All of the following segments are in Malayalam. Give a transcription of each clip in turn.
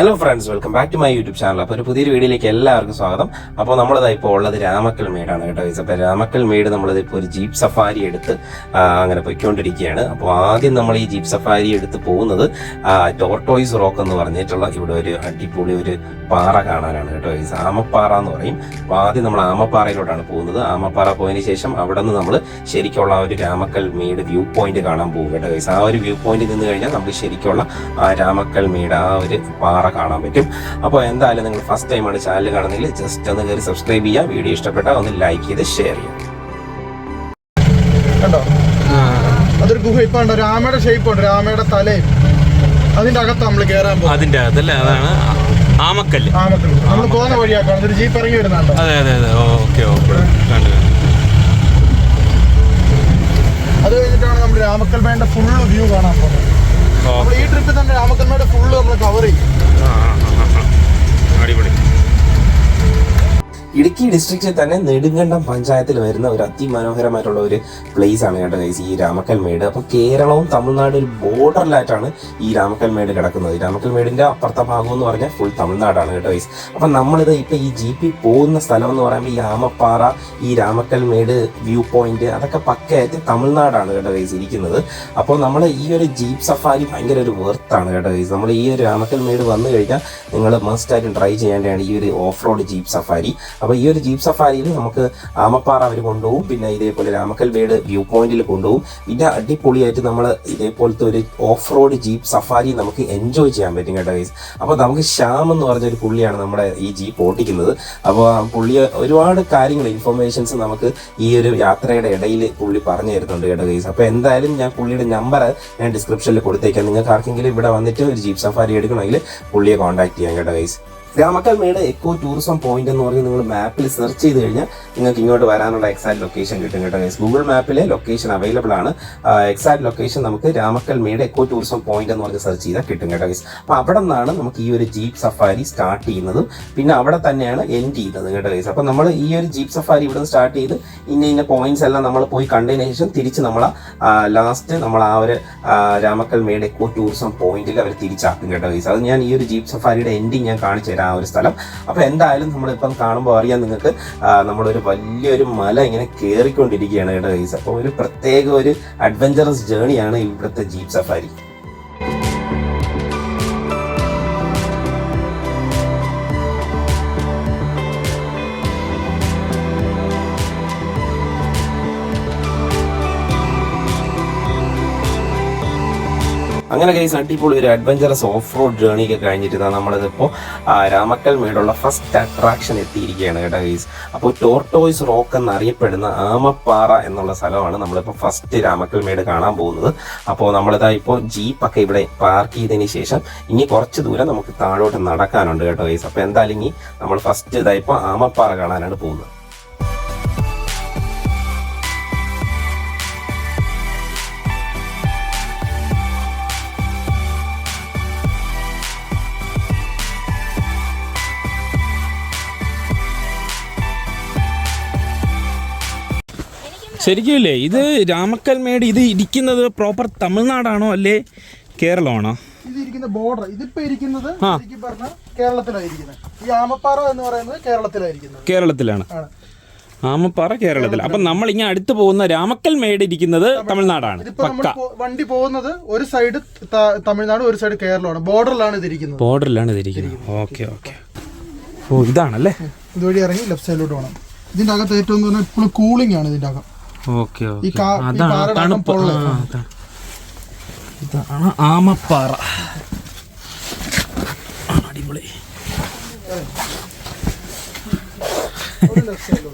Hello friends, welcome back to my YouTube channel. അപ്പോൾ ഒരു പുതിയൊരു വീഡിയോയിലേക്ക് എല്ലാവർക്കും സ്വാഗതം. അപ്പോൾ നമ്മളിതാ ഇപ്പോൾ ഉള്ളത് രാമക്കൽ മേടാണ് കേട്ടോ. അപ്പോൾ രാമക്കൽ മേട് നമ്മളിത് ഇപ്പോൾ ഒരു ജീപ്പ് സഫാരി എടുത്ത് അങ്ങനെ പൊയ്ക്കൊണ്ടിരിക്കുകയാണ്. അപ്പോൾ ആദ്യം നമ്മൾ ഈ ജീപ്പ് സഫാരി എടുത്ത് പോകുന്നത് ടോർട്ടോയ്സ് റോക്ക് എന്ന് പറഞ്ഞിട്ടുള്ള ഇവിടെ ഒരു അടിപൊളി ഒരു പാറ കാണാനാണ് കേട്ടോ. ഈ ആമപ്പാറ എന്ന് പറയും. അപ്പോൾ ആദ്യം നമ്മൾ ആമപ്പാറയിലോട്ടാണ് പോകുന്നത്. ആമപ്പാറ പോയതിന് ശേഷം അവിടെ നിന്ന് നമ്മൾ ശരിക്കുള്ള ആ ഒരു രാമക്കൽ മേട് വ്യൂ പോയിന്റ് കാണാൻ പോകും കേട്ടോ. ആ ഒരു വ്യൂ പോയിന്റിൽ നിന്ന് കഴിഞ്ഞാൽ നമുക്ക് ശരിക്കുള്ള ആ രാമക്കൽ മേട് ആ ഒരു പാറ കാണാൻ പറ്റും. അപ്പോൾ എന്തായാലും നിങ്ങൾ ഫസ്റ്റ് ടൈമാണ് ചാനൽ കാണുന്നതെങ്കിൽ ജസ്റ്റ് ഒന്ന് കയറി സബ്സ്ക്രൈബ് ചെയ്യുക. വീഡിയോ ഇഷ്ടപ്പെട്ടാൽ ഒന്ന് ലൈക്ക് ചെയ്ത് ഷെയർ ചെയ്യാം. കണ്ടോ, അതൊരു ഗുഹ. ഇപ്പൊ ഉണ്ടോ രാമയുടെ ഷേപ്പ് ഉണ്ട്, രാമയുടെ തലയും അതിന്റെ അകത്ത് നമ്മൾ കയറാൻ പോകും. അതിന്റെ അകത്തല്ലേ, അതാണ് ആമക്കല്ല്. നമ്മൾ പോകുന്ന വഴിയാക്കാണ് ഒരു ജീപ്പ് ഇറങ്ങി വരുന്നുണ്ടോ? അതെ അതെ അതെ, ഓക്കെ ഓക്കെ. അത് കഴിഞ്ഞിട്ടാണ് നമ്മൾ രാമക്കൽ മേടിന്റെ ഫുള്ള് വ്യൂ കാണാൻ പോകുന്നത്. നമ്മൾ ഈ ട്രിപ്പിൽ തന്നെ രാമക്കൽ മേട് ഫുള്ള് നമ്മൾ കവർ ചെയ്യും. അടിപൊളി. ഇടുക്കി ഡിസ്ട്രിക്റ്റിൽ തന്നെ നെടുങ്കണ്ടം പഞ്ചായത്തിൽ വരുന്ന ഒരു അതിമനോഹരമായിട്ടുള്ള ഒരു പ്ലേസ് ആണ് കേട്ടോ ഗൈസ് ഈ രാമക്കൽ മേട്. അപ്പോൾ കേരളവും തമിഴ്നാടും ഒരു ബോർഡറിലായിട്ടാണ് ഈ രാമക്കൽ മേട് കിടക്കുന്നത്. രാമക്കൽ മേടിന്റെ അപ്പുറത്തെ ഭാഗം എന്ന് പറഞ്ഞാൽ ഫുൾ തമിഴ്നാടാണ് കേട്ടോ ഗൈസ്. അപ്പം നമ്മളിത് ഇപ്പം ഈ ജീപ്പിൽ പോകുന്ന സ്ഥലം എന്ന് പറയുമ്പോൾ ഈ ആമപ്പാറ, ഈ രാമക്കൽ മേട് വ്യൂ പോയിന്റ് അതൊക്കെ പക്കയായിട്ട് തമിഴ്നാടാണ് കേട്ടോ ഗൈസ് ഇരിക്കുന്നത്. അപ്പോൾ നമ്മൾ ഈ ഒരു ജീപ്പ് സഫാരി ഭയങ്കര ഒരു വെർത്താണ് കേട്ടോ ഗൈസ്. നമ്മൾ ഈ ഒരു രാമക്കൽ മേട് വന്നു കഴിഞ്ഞാൽ നിങ്ങൾ മസ്റ്റായിട്ടും ട്രൈ ചെയ്യേണ്ടതാണ് ഈ ഒരു ഓഫ് റോഡ് ജീപ്പ് സഫാരി. അപ്പോൾ ഈ ഒരു ജീപ്പ് സഫാരിയിൽ നമുക്ക് ആമപ്പാറ അവർ കൊണ്ടുപോകും, പിന്നെ ഇതേപോലെ രാമക്കൽ മേട് വ്യൂ പോയിന്റിൽ കൊണ്ടുപോകും. പിന്നെ അടിപൊളിയായിട്ട് നമ്മൾ ഇതേപോലത്തെ ഒരു ഓഫ് റോഡ് ജീപ്പ് സഫാരി നമുക്ക് എൻജോയ് ചെയ്യാൻ പറ്റും കേട്ടോ ഗൈസ്. അപ്പോൾ നമുക്ക് ശ്യാം എന്ന് പറഞ്ഞൊരു പുള്ളിയാണ് നമ്മുടെ ഈ ജീപ്പ് ഓട്ടിക്കുന്നത്. അപ്പോൾ പുള്ളി ഒരുപാട് കാര്യങ്ങൾ ഇൻഫർമേഷൻസ് നമുക്ക് ഈ ഒരു യാത്രയുടെ ഇടയിൽ പുള്ളി പറഞ്ഞു തരുന്നുണ്ട് കേട്ടോ ഗൈസ്. അപ്പോൾ എന്തായാലും ഞാൻ പുള്ളിയുടെ നമ്പർ ഞാൻ ഡിസ്ക്രിപ്ഷനിൽ കൊടുത്തേക്കാം. നിങ്ങൾക്ക് ആർക്കെങ്കിലും ഇവിടെ വന്നിട്ട് ഒരു ജീപ്പ് സഫാരി എടുക്കണമെങ്കിൽ പുള്ളിയെ കോൺടാക്ട് ചെയ്യാം കേട്ടോ guys. Ramakkal Medu eco tourism point എന്ന് പറഞ്ഞ് നിങ്ങൾ മാപ്പിൽ സെർച്ച് ചെയ്ത് കഴിഞ്ഞാൽ നിങ്ങൾക്ക് ഇങ്ങോട്ട് വരാനുള്ള എക്സാക്ട് ലൊക്കേഷൻ കിട്ടും കേട്ടോ ഗൈസ്. ഗൂഗിൾ മാപ്പിലെ ലൊക്കേഷൻ അവൈലബിൾ ആണ്. എക്സാക്ട് ലൊക്കേഷൻ നമുക്ക് Ramakkal Medu eco tourism point എന്ന് പറഞ്ഞ് സെർച്ച് ചെയ്താൽ കിട്ടും കേട്ടോ ഗൈസ്. അപ്പോൾ അവിടെ നിന്നാണ് നമുക്ക് ഈ ഒരു ജീപ്പ് സഫാരി സ്റ്റാർട്ട് ചെയ്യുന്നതും പിന്നെ അവിടെ തന്നെയാണ് എൻഡ് ചെയ്യുന്നത് കേട്ടോ ഗൈസ്. അപ്പോൾ നമ്മൾ ഈ ഒരു ജീപ്പ് സഫാരി ഇവിടെ നിന്ന് സ്റ്റാർട്ട് ചെയ്ത് ഇന്ന പോയിന്റ്സ് എല്ലാം നമ്മൾ പോയി കണ്ടതിന് ശേഷം തിരിച്ച് നമ്മൾ ലാസ്റ്റ് നമ്മൾ ആ ഒരു രാമക്കൽ മേട് എക്കോ ടൂറിസം പോയിന്റിൽ അവർ തിരിച്ചാക്കും കേട്ടോ ഗൈസ്. അത് ഞാൻ ഈ ഒരു ജീപ്പ് സഫാരിയുടെ എൻഡിങ് ഞാൻ കാണിച്ചു ആ ഒരു സ്ഥലം. അപ്പോൾ എന്തായാലും നമ്മളിപ്പം കാണുമ്പോൾ അറിയാം നിങ്ങൾക്ക് നമ്മളൊരു വലിയൊരു മല ഇങ്ങനെ കയറിക്കൊണ്ടിരിക്കുകയാണ് കേട്ടോ ഗൈസ്. അപ്പോൾ ഒരു പ്രത്യേക ഒരു അഡ്വഞ്ചറസ് ജേണിയാണ് ഇവിടുത്തെ ജീപ്പ് സഫാരി. അങ്ങനെ ഗൈസ് അടിപൊളി ഒരു അഡ്വഞ്ചറസ് ഓഫ് റോഡ് ജേർണി ഒക്കെ കഴിഞ്ഞിട്ട് നമ്മളിതിപ്പോൾ രാമക്കൽ മേടുള്ള ഫസ്റ്റ് അട്രാക്ഷൻ എത്തിയിരിക്കുകയാണ് കേട്ടോ ഗൈസ്. അപ്പോൾ ടോർട്ടോയ്സ് റോക്ക് എന്നറിയപ്പെടുന്ന ആമപ്പാറ എന്നുള്ള സ്ഥലമാണ് നമ്മളിപ്പോൾ ഫസ്റ്റ് രാമക്കൽ മേട് കാണാൻ പോകുന്നത്. അപ്പോൾ നമ്മളിതാ ഇപ്പോൾ ജീപ്പൊക്കെ ഇവിടെ പാർക്ക് ചെയ്തതിന് ശേഷം ഇനി കുറച്ച് ദൂരം നമുക്ക് താഴോട്ട് നടക്കാനുണ്ട് കേട്ടോ ഗൈസ്. അപ്പോൾ എന്തായാലും ഇനി നമ്മൾ ഫസ്റ്റ് ഇതായിപ്പോൾ ആമപ്പാറ കാണാനാണ് പോകുന്നത്. ശരിക്കും ഇല്ലേ ഇത് രാമക്കൽ മേട് ഇത് ഇരിക്കുന്നത് പ്രോപ്പർ തമിഴ്നാടാണോ അല്ലേ കേരളമാണോ? ഇത് ഇരിക്കുന്ന ബോർഡർ ഇതിപ്പോ ഇരിക്കുന്നത് കേരളത്തിലായിരിക്കുന്നത്. ഈ ആമപ്പാറ എന്ന് പറയുന്നത് കേരളത്തിലാണ്. ആമപ്പാറ കേരളത്തിൽ. അപ്പൊ നമ്മൾ ഇങ്ങനെ അടുത്ത് പോകുന്ന രാമക്കൽ മേട് ഇരിക്കുന്നത് തമിഴ്നാടാണ്. വണ്ടി പോകുന്നത് ഒരു സൈഡ് തമിഴ്നാട് ഒരു സൈഡ് കേരളമാണ്. ബോർഡറിലാണ് ഇതിരിക്കുന്നത്. Okay okay. ഓ ഇതാണല്ലേ. ഇതുവഴി ഇറങ്ങി ലെഫ്റ്റ് സൈഡിലോട്ട് പോകണം. ഇതിന്റെ അകത്ത് ഏറ്റവും ഇപ്പോഴും കൂളിംഗ് ആണ് ഇതിന്റെ അകം. ഓക്കെ അതാണ് തണുപ്പ്. ഇതാണ് ആമപ്പാറ. അടിപൊളി.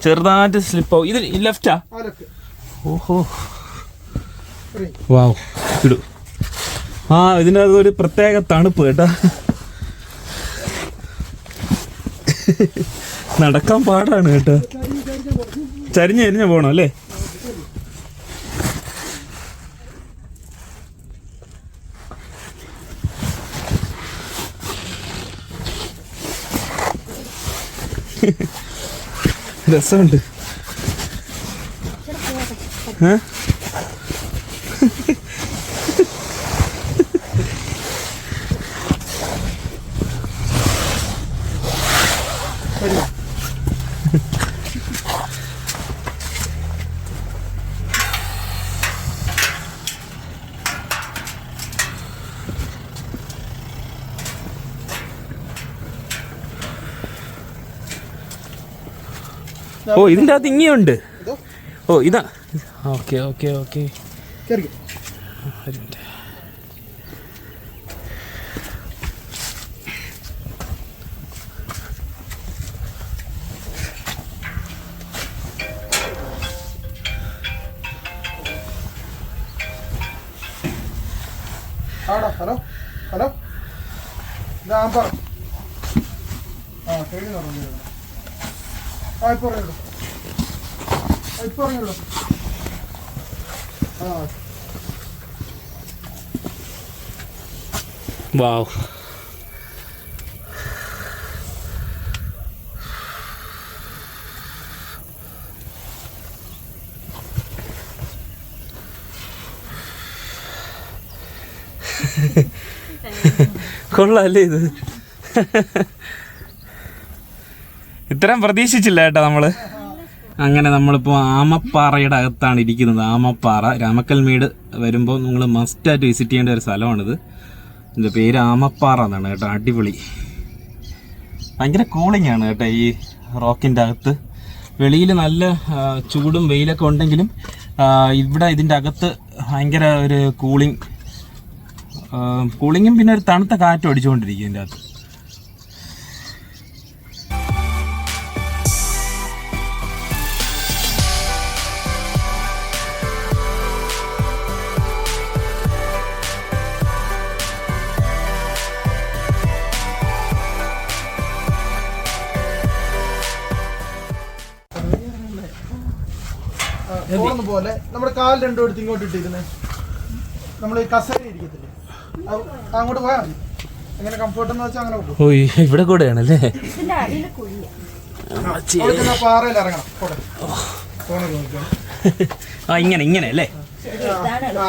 ചെറുതായിട്ട് സ്ലിപ്പ്. ഇത് ലെഫ്റ്റാ? ഓഹോ വാവ് ഇടൂ. ഇതിനകത്ത് ഒരു പ്രത്യേക തണുപ്പ് കേട്ടാ. നടക്കാൻ പാടാണ് കേട്ടോ. ചരിഞ്ഞ് പോണം അല്ലേ? രസമുണ്ട്. ഓ ഇതിൻ്റെ അകത്ത് ഇങ്ങനെയുണ്ട്. ഓ ഇതാ. Okay okay okay. കേറിക്കോ. ഒരു മിനിറ്റ്. ആടാ. Hello hello. ഇതാ പറ. ശരി പറഞ്ഞു. ഇപ്പൊ പറഞ്ഞോളൂ. ഇപ്പൊ പറഞ്ഞോളൂ. വാവ്. കൊള്ളാല്ലേ ഇത്? ഇത്രയും പ്രതീക്ഷിച്ചില്ല കേട്ടോ നമ്മള്. അങ്ങനെ നമ്മളിപ്പോൾ ആമപ്പാറയുടെ അകത്താണ് ഇരിക്കുന്നത്. ആമപ്പാറ രാമക്കൽമേട് വരുമ്പോൾ നിങ്ങൾ മസ്റ്റായിട്ട് വിസിറ്റ് ചെയ്യേണ്ട ഒരു സ്ഥലമാണിത്. ഇതിൻ്റെ പേര് ആമപ്പാറ എന്നാണ് കേട്ടോ. അടിപൊളി, ഭയങ്കര കൂളിംഗ് ആണ് കേട്ടോ ഈ റോക്കിൻ്റെ അകത്ത്. വെളിയിൽ നല്ല ചൂടും വെയിലൊക്കെ ഉണ്ടെങ്കിലും ഇവിടെ ഇതിൻ്റെ അകത്ത് ഭയങ്കര ഒരു കൂളിങ്ങും പിന്നെ ഒരു തണുത്ത കാറ്റും അടിച്ചുകൊണ്ടിരിക്കും ഇതിൻ്റെ അകത്ത്. പോലെ നമ്മുടെ കാൽ രണ്ടും എടുത്ത് ഇങ്ങോട്ട് ഇട്ടിരുന്നേ. നമ്മൾ ഈ കസേര ഇരിക്കത്തില്ലേ, അങ്ങോട്ട് പോയാൽ മതി. എങ്ങനെ കംഫർട്ട് എന്ന് വെച്ചാൽ അങ്ങനെ പോകും. ഓ ഇവിടെ കൂടെയാണല്ലേ? പാറയിൽ ഇറങ്ങണം. ആ ഇങ്ങനെ ഇങ്ങനെ അല്ലേ?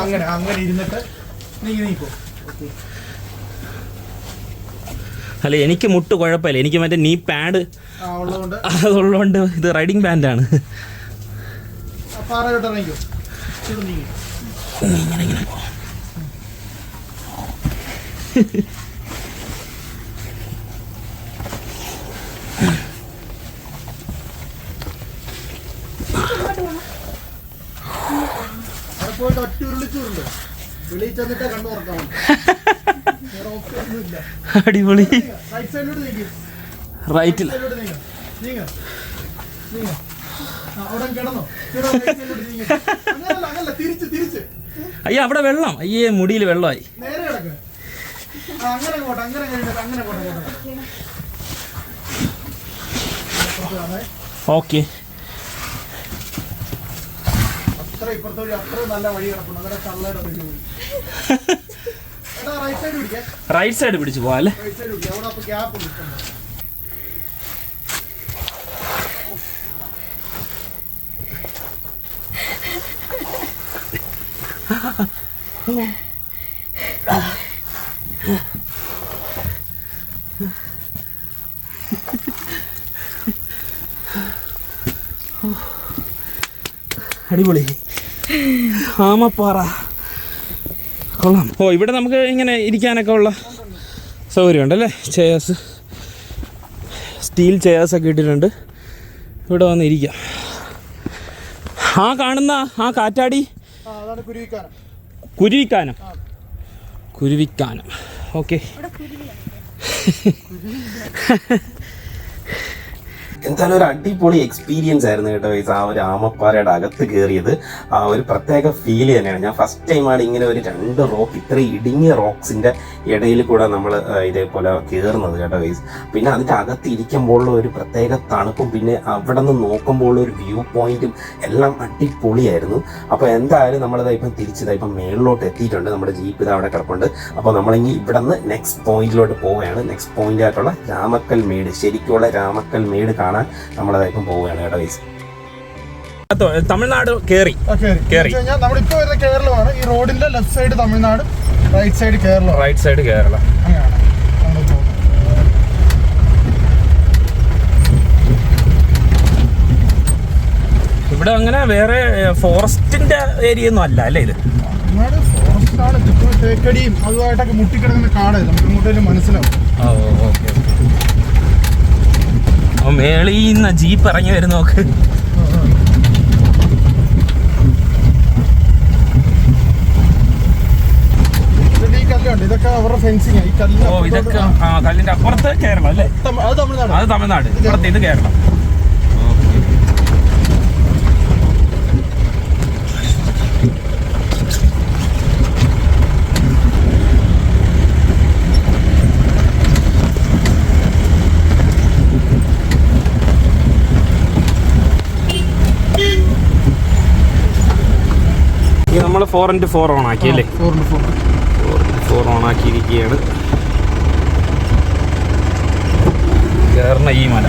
അങ്ങനെ അങ്ങനെ ഇരുന്നിട്ട് നീക്കോ. അല്ല എനിക്ക് മുട്ട് കുഴപ്പമില്ല, എനിക്ക് മറ്റേ നീ പാഡ് അതുള്ളതുകൊണ്ട് ഇത് റൈഡിങ് പാൻ്റാണ്. പാറയോട്ട് ഇറങ്ങിക്കോ. ഇങ്ങനെ ഇങ്ങനെ പോ. പോയിട്ട് ഒറ്റ ഉരുളിച്ചുണ്ട്. വെളിയിൽ ചെന്നിട്ടേ കണ്ടു തുറക്കാം. അടിപൊളി. റൈറ്റ് സൈഡിലോട്ട് നീക്കും. റൈറ്റിൽ അവിടെ കിടന്നോ. അങ്ങനല്ല, തിരിച്ച് അയ്യോ അവിടെ വെള്ളം. അയ്യേ മുടിയിൽ വെള്ളമായി. നേരെ കിടക്ക്. അങ്ങനെ പോട്ടെ. അങ്ങനെ കഴിഞ്ഞിട്ട് അങ്ങനെ പോട്ടെ. ഓക്കെ. അത്ര ഇപ്പുറത്തെ അത്ര നല്ല വഴി കിടക്കുന്നു. അങ്ങനെ കള്ളയുടെ വഴി പോയി. റൈറ്റ് സൈഡ് പിടിക്കാം. റൈറ്റ് സൈഡ് പിടിച്ച് പോവാ അല്ലേ? റൈറ്റ് സൈഡ് പിടിക്കാം. അവിടെ അപ്പൊ ഗ്യാപ്പ് ഉണ്ട്. അടിപൊളി ആമപ്പാറ കൊള്ളാം. ഓ ഇവിടെ നമുക്ക് ഇങ്ങനെ ഇരിക്കാനൊക്കെ ഉള്ള സൗകര്യം ഉണ്ടല്ലേ? ചെയേഴ്സ്, സ്റ്റീൽ ചെയേഴ്സൊക്കെ ഇട്ടിട്ടുണ്ട്. ഇവിടെ വന്ന് ഇരിക്കാം. ആ കാണുന്ന ആ കാറ്റാടി കുരുവിക്കാനം. കുരുവിക്കാനം. ഓക്കെ. എന്തായാലും ഒരു അടിപൊളി എക്സ്പീരിയൻസ് ആയിരുന്നു കേട്ടോ ഗൈസ്. ആ ഒരു ആമപ്പാറയുടെ അകത്ത് കയറിയത് ആ ഒരു പ്രത്യേക ഫീൽ തന്നെയാണ്. ഞാൻ ഫസ്റ്റ് ടൈമാണ് ഇങ്ങനെ ഒരു 2 റോക്ക്, ഇത്ര ഇടുങ്ങിയ റോക്സിൻ്റെ ഇടയിൽ കൂടെ നമ്മൾ ഇതേപോലെ കയറുന്നത് കേട്ടോ ഗൈസ്. പിന്നെ അതിൻ്റെ അകത്ത് ഇരിക്കുമ്പോഴുള്ള ഒരു പ്രത്യേക തണുപ്പും പിന്നെ അവിടെ നിന്ന് നോക്കുമ്പോൾ ഒരു വ്യൂ പോയിന്റും എല്ലാം അടിപൊളിയായിരുന്നു. അപ്പോൾ എന്തായാലും നമ്മളിതായിപ്പം തിരിച്ചതായിപ്പം മേളിലോട്ട് എത്തിയിട്ടുണ്ട്. നമ്മുടെ ജീപ്പ് ഇത് അവിടെ കിടപ്പുണ്ട്. അപ്പോൾ നമ്മളിനി ഇവിടെ നിന്ന് നെക്സ്റ്റ് പോയിന്റിലോട്ട് പോവുകയാണ്. നെക്സ്റ്റ് പോയിന്റ് ആയിട്ടുള്ള രാമക്കൽമേട്, ശരിക്കുള്ള രാമക്കൽമേട് കാണാൻ നമ്മളതായിപ്പം പോവുകയാണ് കേട്ടോ ഗൈസ്. തമിഴ്നാട് കയറി. നമ്മളിപ്പോ വരുന്ന കേരളമാണ്. ഈ റോഡിന്റെ left side Tamil Nadu, right side Kerala. Right side Kerala. ഇവിടെ അങ്ങനെ വേറെ ഫോറസ്റ്റിന്റെ ഏരിയ ഒന്നും അല്ല അല്ലേ? ഇത് ഫോറസ്റ്റ് ആണ്. തേക്കടിയും അതുമായിട്ടൊക്കെ മുട്ടിക്കിടക്കുന്ന കാട് നമുക്ക് ഇങ്ങോട്ടേലും മനസ്സിലാവും. അപ്പോൾ മേളിൽ നിന്ന് ജീപ്പ് ഇറങ്ങി വരും നോക്ക്. ഇതൊക്കെ അവരുടെ ഫെൻസിങ്. ഓ ഇതൊക്കെ കല്ലിന്റെ അപ്പുറത്ത് കേരളം അല്ലേ? അത് തമിഴ്നാട്, ഇപ്പുറത്ത് ഇത് കേരളം. നമ്മൾ 4x4 ഓൺ ആക്കി അല്ലേ? 4x4 on ആക്കിയിരിക്കുകയാണ്. കയറുന്ന ഈ മല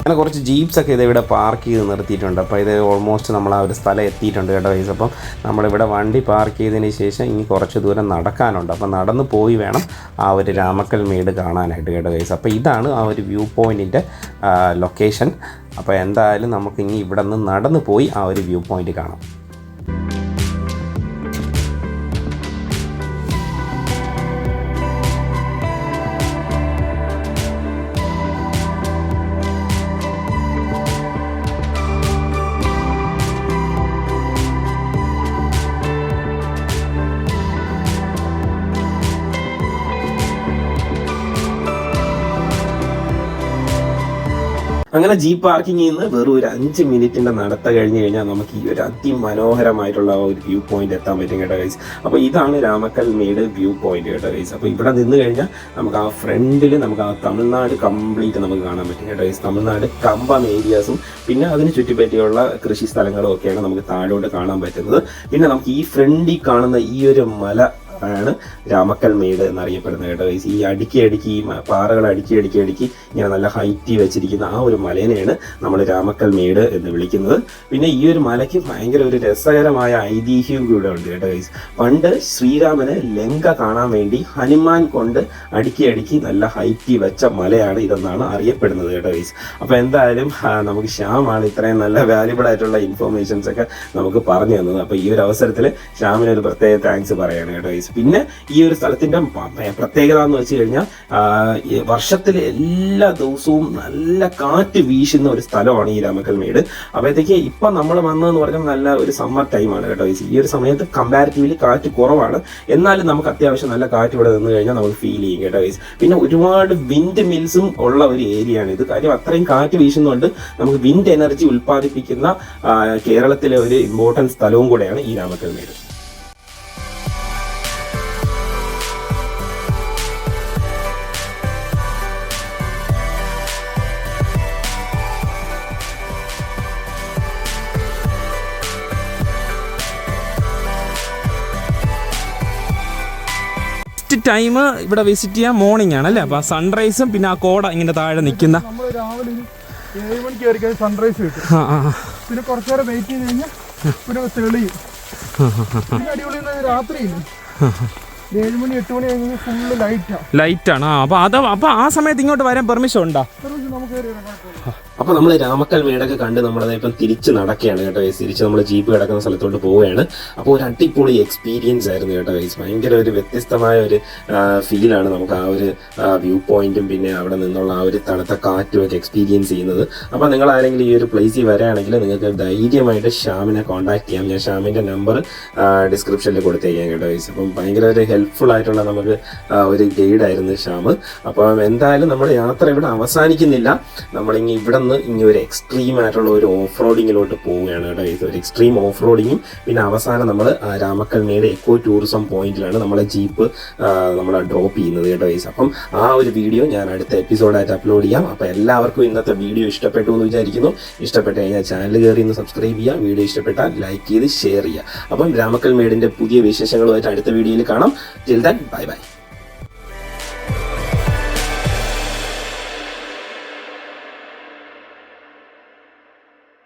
അങ്ങനെ കുറച്ച് ജീപ്സ് ഒക്കെ ഇവിടെ പാർക്ക് ചെയ്ത് നിർത്തിയിട്ടുണ്ട്. അപ്പോൾ ഇത് ഓൾമോസ്റ്റ് നമ്മൾ ആ ഒരു സ്ഥലം എത്തിയിട്ടുണ്ട് കേട്ടോ ഗൈസ്. അപ്പം നമ്മളിവിടെ വണ്ടി പാർക്ക് ചെയ്തതിന് ശേഷം ഇനി കുറച്ച് ദൂരം നടക്കാനുണ്ട്. അപ്പോൾ നടന്ന് പോയി വേണം ആ ഒരു രാമക്കൽ മേട് കാണാനായിട്ട് കേട്ടോ ഗൈസ്. അപ്പോൾ ഇതാണ് ആ ഒരു വ്യൂ പോയിൻറ്റിൻ്റെ ലൊക്കേഷൻ. അപ്പോൾ എന്തായാലും നമുക്ക് ഇനി ഇവിടെ നിന്ന് നടന്ന് പോയി ആ ഒരു വ്യൂ പോയിൻറ്റ് കാണാം. അങ്ങനെ ജീപ്പ് പാർക്കിങ്ങിൽ നിന്ന് വെറും ഒരു 5 മിനിറ്റിൻ്റെ നടത്ത കഴിഞ്ഞ് കഴിഞ്ഞാൽ നമുക്ക് ഈ ഒരു അതിമനോഹരമായിട്ടുള്ള ഒരു വ്യൂ പോയിന്റ് എത്താൻ പറ്റും കേട്ടോ ഗൈസ്. അപ്പോൾ ഇതാണ് രാമക്കൽ മേട് വ്യൂ പോയിന്റ് കേട്ടോ ഗൈസ്. അപ്പോൾ ഇവിടെ നിന്ന് കഴിഞ്ഞാൽ നമുക്ക് ആ ഫ്രണ്ടിൽ നമുക്ക് ആ തമിഴ്നാട് കംപ്ലീറ്റ് നമുക്ക് കാണാൻ പറ്റും കേട്ടോ ഗൈസ്. തമിഴ്നാട് കമ്പം ഏരിയാസും പിന്നെ അതിന് ചുറ്റിപ്പറ്റിയുള്ള കൃഷി സ്ഥലങ്ങളും ഒക്കെയാണ് നമുക്ക് താഴോട്ട് കാണാൻ പറ്റുന്നത്. പിന്നെ നമുക്ക് ഈ ഫ്രണ്ടിൽ കാണുന്ന ഈ ഒരു മല ആണ് രാമക്കൽ മേട് എന്നറിയപ്പെടുന്നത് കേട്ടോ ഗൈസ്. ഈ അടുക്കി ഈ പാറകൾ അടുക്കി ഇങ്ങനെ നല്ല ഹൈറ്റ് വെച്ചിരിക്കുന്ന ആ ഒരു മലേനെയാണ് നമ്മൾ രാമക്കൽ മേട് എന്ന് വിളിക്കുന്നത്. പിന്നെ ഈ ഒരു മലയ്ക്ക് ഭയങ്കര ഒരു രസകരമായ ഐതിഹ്യം കൂടെ ഉണ്ട് കേട്ടോ ഗൈസ്. പണ്ട് ശ്രീരാമന് ലങ്ക കാണാൻ വേണ്ടി ഹനുമാൻ കൊണ്ട് അടുക്കി നല്ല ഹൈറ്റ് വെച്ച മലയാണ് ഇതെന്നാണ് അറിയപ്പെടുന്നത് കേട്ടോ ഗൈസ്. അപ്പോൾ എന്തായാലും നമുക്ക് ശ്യാമാണ് ഇത്രയും നല്ല വാല്യുബിൾ ആയിട്ടുള്ള ഇൻഫോർമേഷൻസ് ഒക്കെ നമുക്ക് പറഞ്ഞു തന്നത്. അപ്പോൾ ഈ ഒരു അവസരത്തിൽ ശ്യാമിന് ഒരു പ്രത്യേക താങ്ക്സ് പറയാണ് കേട്ടോ ഗൈസ്. പിന്നെ ഈ ഒരു സ്ഥലത്തിന്റെ പ്രത്യേകത എന്ന് വെച്ച് കഴിഞ്ഞാൽ വർഷത്തിലെ എല്ലാ ദിവസവും നല്ല കാറ്റ് വീശുന്ന ഒരു സ്ഥലമാണ് ഈ രാമക്കൽ മേട്. അപ്പോഴത്തേക്ക് ഇപ്പൊ നമ്മൾ വന്നതെന്ന് പറഞ്ഞാൽ നല്ല ഒരു സമ്മർ ടൈമാണ് കേട്ടോ. ഈ ഒരു സമയത്ത് കമ്പാരിറ്റീവ്ലി കാറ്റ് കുറവാണ്, എന്നാലും നമുക്ക് അത്യാവശ്യം നല്ല കാറ്റ് ഇവിടെ നിന്ന് കഴിഞ്ഞാൽ നമുക്ക് ഫീൽ ചെയ്യും കേട്ടോ. പിന്നെ ഒരുപാട് വിൻഡ് മിൽസും ഉള്ള ഒരു ഏരിയ ആണ് ഇത്. കാര്യം അത്രയും കാറ്റ് വീശുന്നുണ്ട് നമുക്ക് വിൻഡ് എനർജി ഉൽപ്പാദിപ്പിക്കുന്ന കേരളത്തിലെ ഒരു ഇമ്പോർട്ടൻറ്റ് സ്ഥലവും കൂടെയാണ് ഈ രാമക്കൽ മേട്. ടൈം ഇവിടെ വിസിറ്റ് ചെയ്യാൻ മോർണിംഗ് ആണല്ലേ? അപ്പൊ സൺറൈസും പിന്നെ ആ കോട ഇങ്ങനെ താഴെ നിൽക്കുന്ന രാവിലെ 7 മണിക്ക് കയറി സൺറൈസ് കിട്ടും. പിന്നെ കുറച്ചു നേരം വെയിറ്റ് ചെയ്ത് കഴിഞ്ഞാൽ പിന്നെ തെളിയും. പിന്നെ അടിപൊളി രാത്രിയില്ല 7 മണി 8 മണി കഴിഞ്ഞാൽ ഫുള്ള് ലൈറ്റാണ്. അപ്പൊ ആ സമയത്ത് ഇങ്ങോട്ട് വരാൻ പെർമിഷൻ ഉണ്ടോ? അപ്പോൾ നമ്മൾ രാമക്കൽ മേടൊക്കെ കണ്ട് നമ്മളതിപ്പം തിരിച്ച് നടക്കുകയാണ് കേട്ടോ ഗൈസ്. തിരിച്ച് നമ്മൾ ജീപ്പ് കിടക്കുന്ന സ്ഥലത്തോട്ട് പോവുകയാണ്. അപ്പോൾ ഒരു അടിപൊളി എക്സ്പീരിയൻസ് ആയിരുന്നു കേട്ടോ ഗൈസ്. ഭയങ്കര ഒരു വ്യത്യസ്തമായ ഒരു ഫീലാണ് നമുക്ക് ആ ഒരു വ്യൂ പോയിന്റും പിന്നെ അവിടെ നിന്നുള്ള ആ ഒരു തണുത്ത കാറ്റും ഒക്കെ എക്സ്പീരിയൻസ് ചെയ്യുന്നത്. അപ്പോൾ നിങ്ങൾ ആരെങ്കിലും ഈ ഒരു പ്ലേസിൽ വരികയാണെങ്കിൽ നിങ്ങൾക്ക് ധൈര്യമായിട്ട് ശ്യാമിനെ കോൺടാക്ട് ചെയ്യാം. ഞാൻ ശ്യാമിൻ്റെ നമ്പർ ഡിസ്ക്രിപ്ഷനിൽ കൊടുത്തേക്കാം കേട്ടോ ഗൈസ്. അപ്പം ഭയങ്കര ഒരു ഹെൽപ്ഫുൾ ആയിട്ടുള്ള നമുക്ക് ഒരു ഗൈഡായിരുന്നു ശ്യാം. അപ്പം എന്തായാലും നമ്മുടെ യാത്ര ഇവിടെ അവസാനിക്കുന്നില്ല. നമ്മളിങ്ങി ഇവിടെ നിന്ന് ഇനി ഒരു എക്സ്ട്രീം ആയിട്ടുള്ള ഒരു ഓഫ് റോഡിങ്ങിലോട്ട് പോവുകയാണ് കേട്ടോ ഗൈസ്. ഒരു എക്സ്ട്രീം ഓഫ് റോഡിങ്ങും പിന്നെ അവസാനം നമ്മൾ രാമക്കൽമേട് എക്കോ ടൂറിസം പോയിന്റിലാണ് നമ്മളെ ജീപ്പ് നമ്മളെ ഡ്രോപ്പ് ചെയ്യുന്നത് കേട്ടോ ഗൈസ്. അപ്പം ആ ഒരു വീഡിയോ ഞാൻ അടുത്ത എപ്പിസോഡായിട്ട് അപ്ലോഡ് ചെയ്യാം. അപ്പോൾ എല്ലാവർക്കും ഇന്നത്തെ വീഡിയോ ഇഷ്ടപ്പെട്ടു എന്ന് വിചാരിക്കുന്നു. ഇഷ്ടപ്പെട്ട് കഴിഞ്ഞാൽ ചാനൽ കയറി ഒന്ന് സബ്സ്ക്രൈബ് ചെയ്യുക. വീഡിയോ ഇഷ്ടപ്പെട്ടാൽ ലൈക്ക് ചെയ്ത് ഷെയർ ചെയ്യുക. അപ്പം രാമക്കൽമേടിൻ്റെ പുതിയ വിശേഷങ്ങളുമായിട്ട് അടുത്ത വീഡിയോയിൽ കാണാം. Till then bye bye.